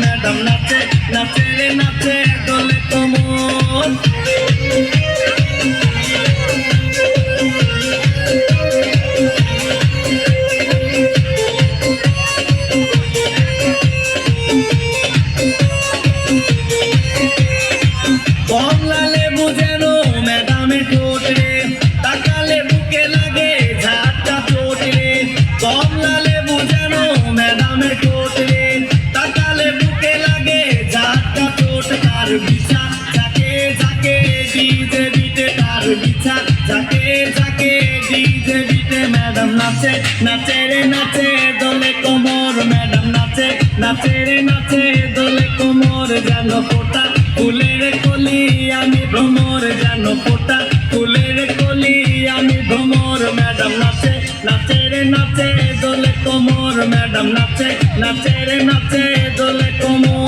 Madam নাচে নাচে রে নাচে দোলে কোমর। কমলা লেবু যেন ম্যাডামের ঠোঁট রে, তাকালে বুকে লাগে ঝাঁটা চোট রে। কমলা লেবু যেন ম্যাডামের ঠোঁট রে, তাকালে বুকে লাগে ঝাঁটা চোট। তার বিছা যাকে যাকে ডিজে বিটে, তার বিছা যাকে যাকে ডিজে বিটে। ম্যাডাম নাচে নাচে রে নাচে দোলে কোমর, ম্যাডাম নাচে নাচে রে নাচে দোলে কোমর। যেন ফোটা ফুলের কলি আমি ভ্রমর, যেন ফোটা ফুলের কলি আমি ভ্রমর। ম্যাডাম নাচে নাচে রে নাচে দোলে কোমর, ম্যাডাম নাচে নাচে রে নাচে দোলে কোমর।